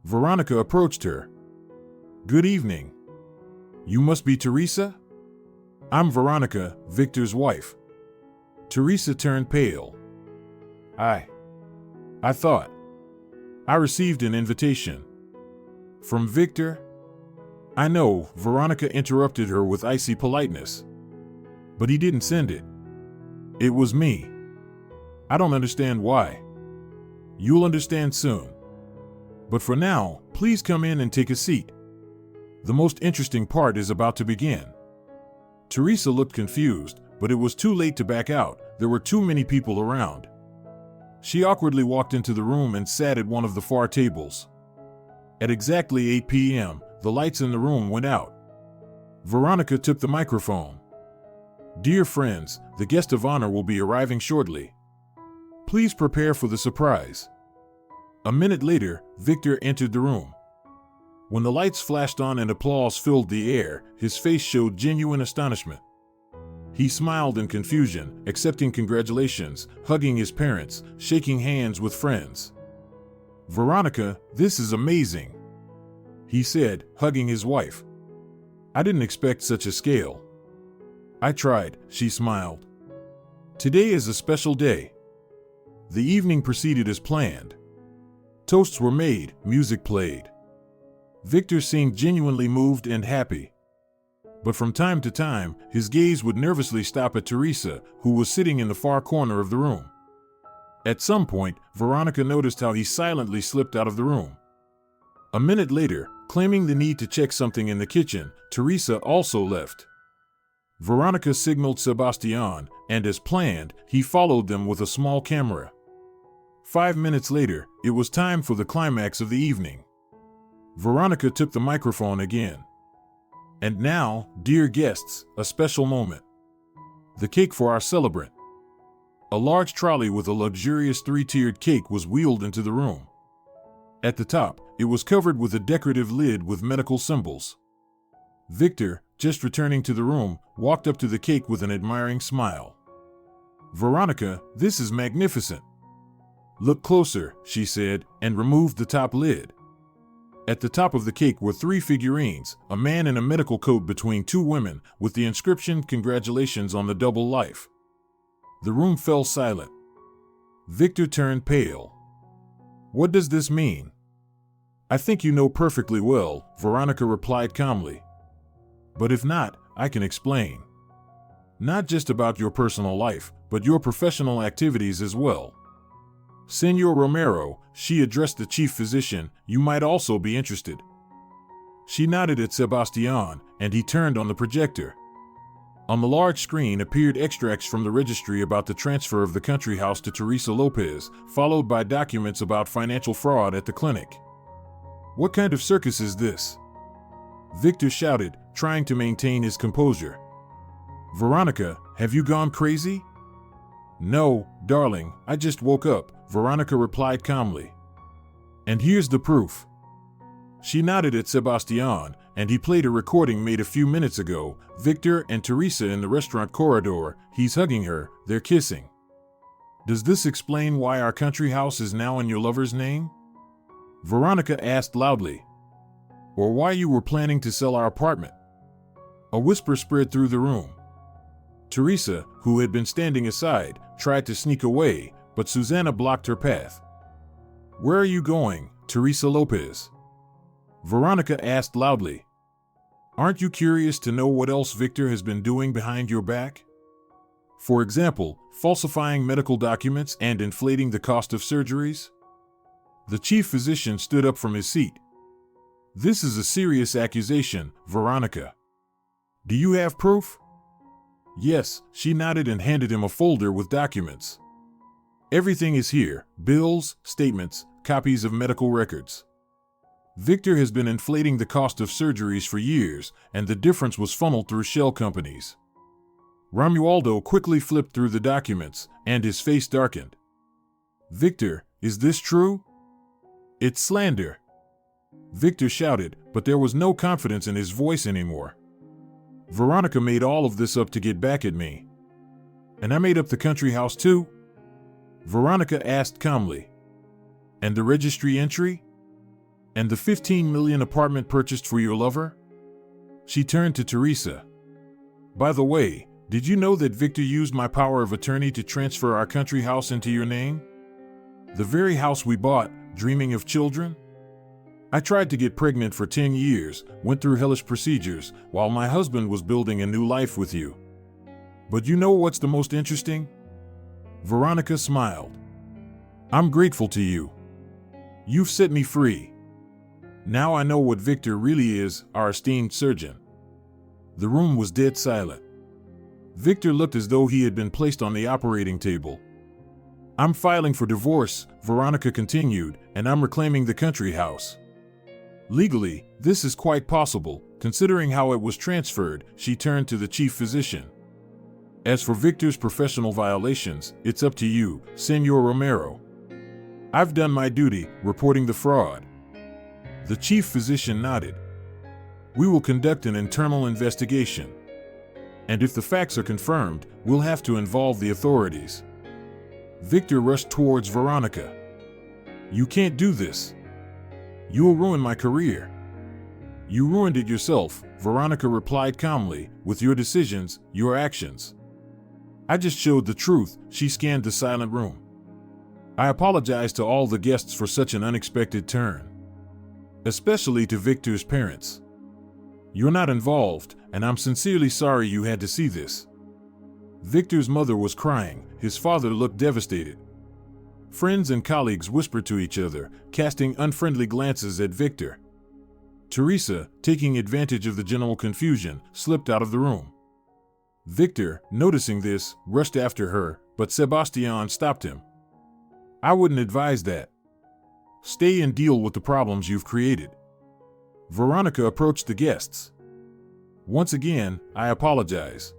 Veronica approached her. "Good evening. You must be Teresa?" "I'm Veronica, Victor's wife." Teresa turned pale. I thought. I received an invitation." "From Victor?" "I know," Veronica interrupted her with icy politeness. "But he didn't send it. It was me. I don't understand why." "You'll understand soon. But for now, please come in and take a seat. The most interesting part is about to begin." Teresa looked confused, but it was too late to back out. There were too many people around. She awkwardly walked into the room and sat at one of the far tables. At exactly 8 p.m., the lights in the room went out. Veronica took the microphone. "Dear friends, the guest of honor will be arriving shortly. Please prepare for the surprise." A minute later, Victor entered the room. When the lights flashed on and applause filled the air, his face showed genuine astonishment. He smiled in confusion, accepting congratulations, hugging his parents, shaking hands with friends. "Veronica, this is amazing," he said, hugging his wife. "I didn't expect such a scale." "I tried," she smiled. "Today is a special day." The evening proceeded as planned. Toasts were made, music played. Victor seemed genuinely moved and happy. But from time to time, his gaze would nervously stop at Teresa, who was sitting in the far corner of the room. At some point, Veronica noticed how he silently slipped out of the room. A minute later, claiming the need to check something in the kitchen, Teresa also left. Veronica signaled Sebastian, and as planned, he followed them with a small camera. 5 minutes later, it was time for the climax of the evening. Veronica took the microphone again. "And now, dear guests, a special moment. The cake for our celebrant." A large trolley with a luxurious 3-tiered cake was wheeled into the room. At the top, it was covered with a decorative lid with medical symbols. Victor, just returning to the room, walked up to the cake with an admiring smile. "Veronica, this is magnificent." "Look closer," she said, and removed the top lid. At the top of the cake were 3 figurines, a man in a medical coat between 2 women, with the inscription "Congratulations on the double life." The room fell silent. Victor turned pale. "What does this mean?" "I think you know perfectly well," Veronica replied calmly. "But if not, I can explain. Not just about your personal life, but your professional activities as well. Senor Romero," she addressed the chief physician, "you might also be interested." She nodded at Sebastian, and he turned on the projector. On the large screen appeared extracts from the registry about the transfer of the country house to Teresa Lopez, followed by documents about financial fraud at the clinic. "What kind of circus is this?" Victor shouted, trying to maintain his composure. "Veronica, have you gone crazy?" "No, darling, I just woke up," Veronica replied calmly. "And here's the proof." She nodded at Sebastian, and he played a recording made a few minutes ago. Victor and Teresa in the restaurant corridor, he's hugging her, they're kissing. "Does this explain why our country house is now in your lover's name?" Veronica asked loudly. "Or why you were planning to sell our apartment?" A whisper spread through the room. Teresa, who had been standing aside, tried to sneak away, but Susanna blocked her path. "Where are you going, Teresa Lopez?" Veronica asked loudly. "Aren't you curious to know what else Victor has been doing behind your back? For example, falsifying medical documents and inflating the cost of surgeries?" The chief physician stood up from his seat. "This is a serious accusation, Veronica. Do you have proof?" "Yes," she nodded and handed him a folder with documents. "Everything is here: bills, statements, copies of medical records. Victor has been inflating the cost of surgeries for years, and the difference was funneled through shell companies." Romualdo quickly flipped through the documents, and his face darkened. "Victor, is this true?" "It's slander," Victor shouted, but there was no confidence in his voice anymore. "Veronica made all of this up to get back at me. And I made up the country house too?" Veronica asked calmly. "And the registry entry? And the 15 million apartment purchased for your lover?" She turned to Teresa. "By the way, did you know that Victor used my power of attorney to transfer our country house into your name? The very house we bought, dreaming of children? I tried to get pregnant for 10 years, went through hellish procedures, while my husband was building a new life with you. But you know what's the most interesting?" Veronica smiled. "I'm grateful to you. You've set me free. Now I know what Victor really is, our esteemed surgeon." The room was dead silent. Victor looked as though he had been placed on the operating table. "I'm filing for divorce," Veronica continued, "and I'm reclaiming the country house. Legally, this is quite possible, considering how it was transferred." She turned to the chief physician. "As for Victor's professional violations, it's up to you, Senor Romero. I've done my duty, reporting the fraud." The chief physician nodded. "We will conduct an internal investigation. And if the facts are confirmed, we'll have to involve the authorities." Victor rushed towards Veronica. You can't do this. You will ruin my career. You ruined it yourself, Veronica replied calmly, with your decisions, your actions. I just showed the truth, she scanned the silent room. I apologize to all the guests for such an unexpected turn. Especially to Victor's parents. You're not involved, and I'm sincerely sorry you had to see this. Victor's mother was crying, his father looked devastated. Friends and colleagues whispered to each other, casting unfriendly glances at Victor. Teresa, taking advantage of the general confusion, slipped out of the room. Victor, noticing this, rushed after her, but Sebastian stopped him. I wouldn't advise that. Stay and deal with the problems you've created. Veronica approached the guests. Once again, I apologize.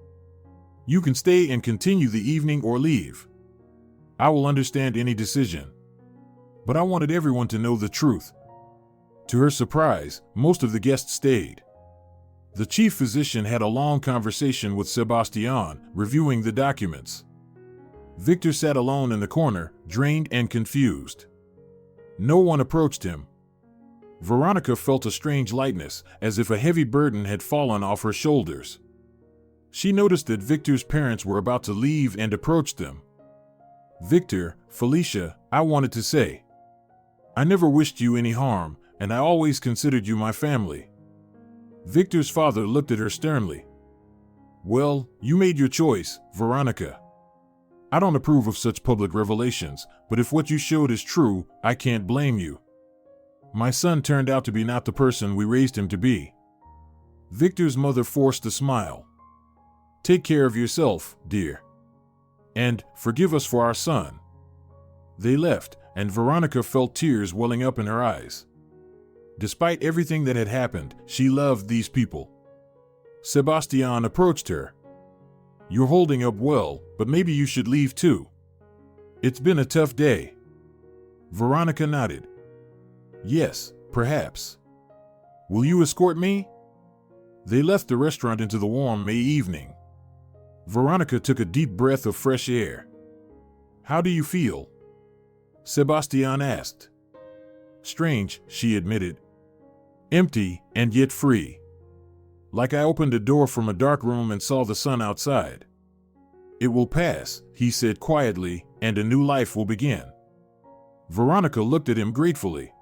You can stay and continue the evening or leave. I will understand any decision. But I wanted everyone to know the truth. To her surprise, most of the guests stayed. The chief physician had a long conversation with Sebastian, reviewing the documents. Victor sat alone in the corner, drained and confused. No one approached him. Veronica felt a strange lightness, as if a heavy burden had fallen off her shoulders. She noticed that Victor's parents were about to leave and approached them. Victor, Felicia, I wanted to say. I never wished you any harm, and I always considered you my family. Victor's father looked at her sternly. Well, you made your choice, Veronica. I don't approve of such public revelations, but if what you showed is true, I can't blame you. My son turned out to be not the person we raised him to be. Victor's mother forced a smile. Take care of yourself, dear. And forgive us for our son. They left, and Veronica felt tears welling up in her eyes. Despite everything that had happened, she loved these people. Sebastian approached her. You're holding up well, but maybe you should leave too. It's been a tough day. Veronica nodded. Yes, perhaps. Will you escort me? They left the restaurant into the warm May evening. Veronica took a deep breath of fresh air. How do you feel? Sebastian asked. Strange, she admitted. Empty, and yet free. Like I opened a door from a dark room and saw the sun outside. It will pass, he said quietly, and a new life will begin. Veronica looked at him gratefully.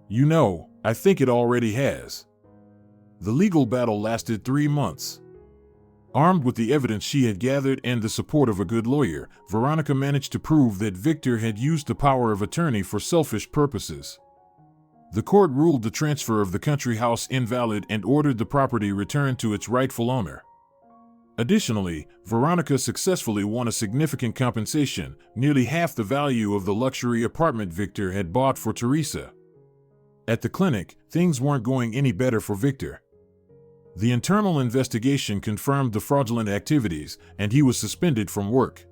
You know, I think it already has. The legal battle lasted 3 months. Armed with the evidence she had gathered and the support of a good lawyer, Veronica managed to prove that Victor had used the power of attorney for selfish purposes. The court ruled the transfer of the country house invalid and ordered the property returned to its rightful owner. Additionally, Veronica successfully won a significant compensation, nearly half the value of the luxury apartment Victor had bought for Teresa. At the clinic, things weren't going any better for Victor. The internal investigation confirmed the fraudulent activities, and he was suspended from work.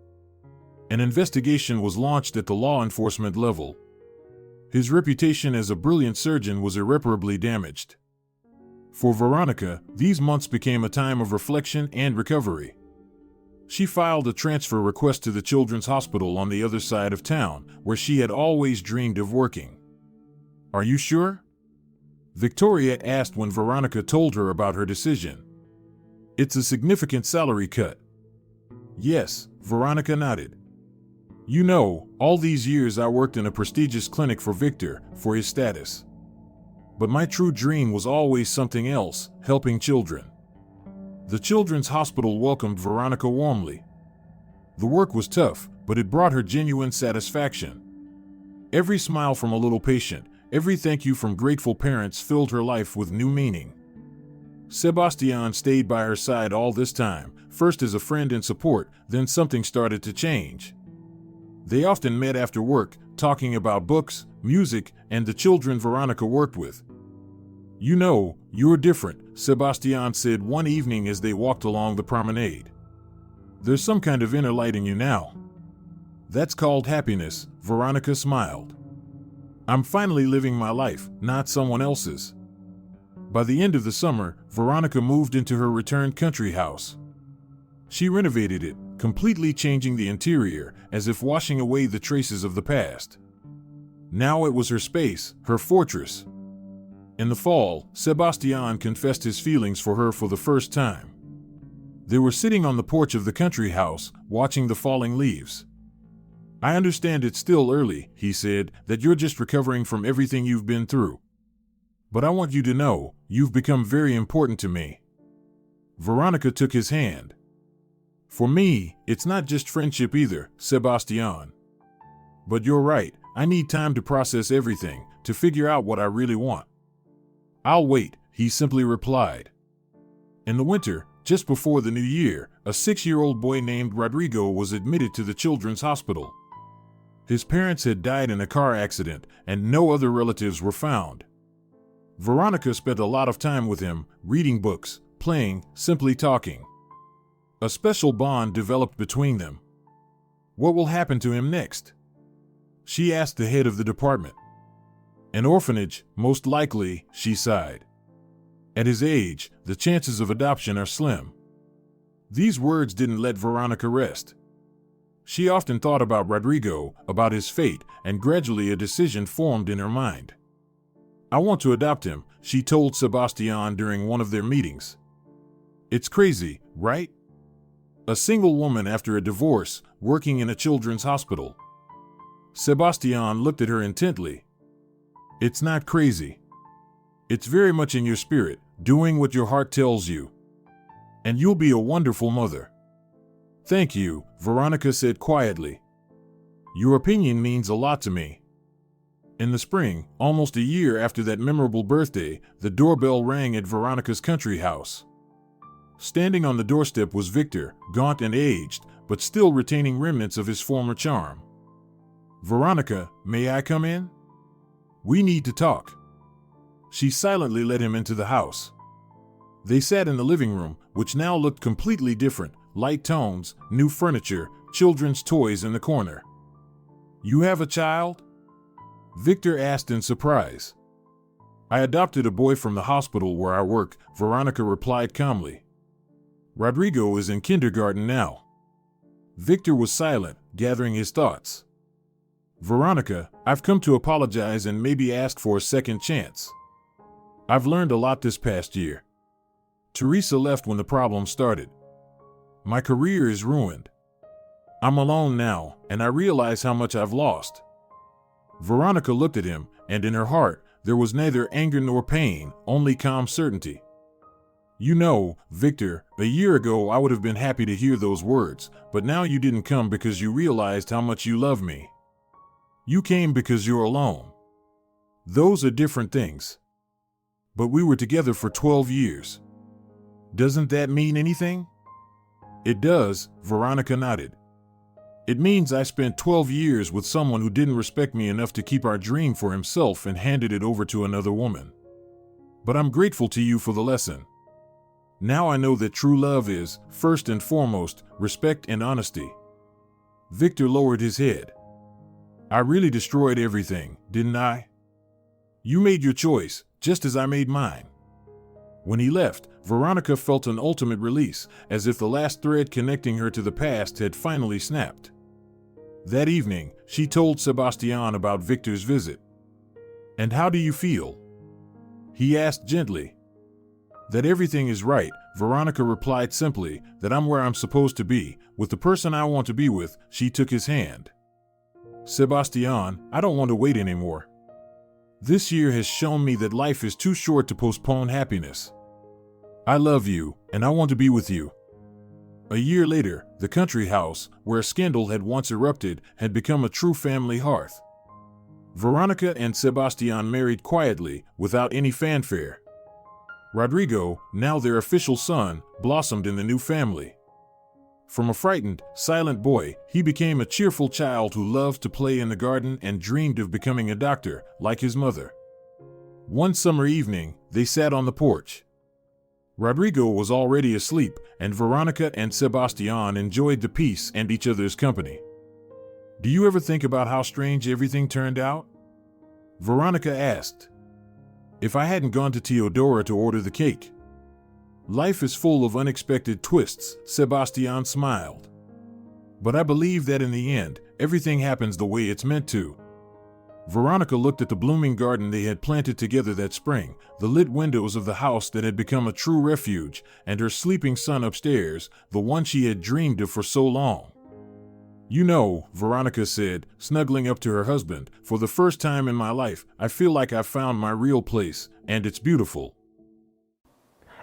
An investigation was launched at the law enforcement level. His reputation as a brilliant surgeon was irreparably damaged. For Veronica, these months became a time of reflection and recovery. She filed a transfer request to the Children's Hospital on the other side of town, where she had always dreamed of working. Are you sure? Victoria asked when Veronica told her about her decision. It's a significant salary cut. Yes, Veronica nodded. You know, all these years I worked in a prestigious clinic for Victor, for his status. But my true dream was always something else, helping children. The Children's Hospital welcomed Veronica warmly. The work was tough, but it brought her genuine satisfaction. Every smile from a little patient, every thank you from grateful parents filled her life with new meaning. Sebastian stayed by her side all this time, first as a friend and support, then something started to change. They often met after work, talking about books, music, and the children Veronica worked with. You know, you're different, Sebastian said one evening as they walked along the promenade. There's some kind of inner light in you now. That's called happiness, Veronica smiled. I'm finally living my life, not someone else's. By the end of the summer, Veronica moved into her returned country house. She renovated it, completely changing the interior, as if washing away the traces of the past. Now it was her space, her fortress. In the fall, Sebastian confessed his feelings for her for the first time. They were sitting on the porch of the country house, watching the falling leaves. "I understand it's still early," he said, "that you're just recovering from everything you've been through. But I want you to know, you've become very important to me." Veronica took his hand. "For me, it's not just friendship either, Sebastian. But you're right, I need time to process everything, to figure out what I really want." "I'll wait," he simply replied. In the winter, just before the new year, a 6-year-old boy named Rodrigo was admitted to the children's hospital. His parents had died in a car accident, and no other relatives were found. Veronica spent a lot of time with him, reading books, playing, simply talking. A special bond developed between them. "What will happen to him next?" she asked the head of the department. "An orphanage, most likely," she sighed. "At his age, the chances of adoption are slim." These words didn't let Veronica rest. She often thought about Rodrigo, about his fate, and gradually a decision formed in her mind. "I want to adopt him," she told Sebastian during one of their meetings. "It's crazy, right? A single woman after a divorce, working in a children's hospital." Sebastian looked at her intently. "It's not crazy. It's very much in your spirit, doing what your heart tells you. And you'll be a wonderful mother." "Thank you," Veronica said quietly. "Your opinion means a lot to me." In the spring, almost a year after that memorable birthday, the doorbell rang at Veronica's country house. Standing on the doorstep was Victor, gaunt and aged, but still retaining remnants of his former charm. "Veronica, may I come in? We need to talk." She silently led him into the house. They sat in the living room, which now looked completely different, light tones, new furniture, children's toys in the corner. "You have a child?" Victor asked in surprise. "I adopted a boy from the hospital where I work," Veronica replied calmly. "Rodrigo is in kindergarten now." Victor was silent, gathering his thoughts. "Veronica, I've come to apologize and maybe ask for a second chance. I've learned a lot this past year. Teresa left when the problem started. My career is ruined. I'm alone now, and I realize how much I've lost." Veronica looked at him, and in her heart, there was neither anger nor pain, only calm certainty. "You know, Victor, a year ago I would have been happy to hear those words, but now you didn't come because you realized how much you love me. You came because you're alone. Those are different things. But we were together for 12 years. Doesn't that mean anything?" "It does," Veronica nodded. "It means I spent 12 years with someone who didn't respect me enough to keep our dream for himself and handed it over to another woman. But I'm grateful to you for the lesson. Now I know that true love is, first and foremost, respect and honesty." Victor lowered his head. "I really destroyed everything, didn't I? You made your choice, just as I made mine." When he left, Veronica felt an ultimate release, as if the last thread connecting her to the past had finally snapped. That evening, she told Sebastian about Victor's visit. "And how do you feel?" he asked gently. "That everything is right," Veronica replied simply, "that I'm where I'm supposed to be, with the person I want to be with." She took his hand. "Sebastian, I don't want to wait anymore. This year has shown me that life is too short to postpone happiness. I love you, and I want to be with you." A year later, the country house, where a scandal had once erupted, had become a true family hearth. Veronica and Sebastian married quietly, without any fanfare. Rodrigo, now their official son, blossomed in the new family. From a frightened, silent boy, he became a cheerful child who loved to play in the garden and dreamed of becoming a doctor, like his mother. One summer evening, they sat on the porch. Rodrigo was already asleep, and Veronica and Sebastian enjoyed the peace and each other's company. "Do you ever think about how strange everything turned out?" Veronica asked. "If I hadn't gone to Teodora to order the cake." "Life is full of unexpected twists," Sebastian smiled. "But I believe that in the end, everything happens the way it's meant to." Veronica looked at the blooming garden they had planted together that spring, the lit windows of the house that had become a true refuge, and her sleeping son upstairs, the one she had dreamed of for so long. "You know," Veronica said, snuggling up to her husband, "for the first time in my life, I feel like I've found my real place, and it's beautiful."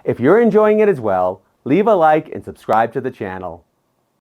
If you're enjoying it as well, leave a like and subscribe to the channel.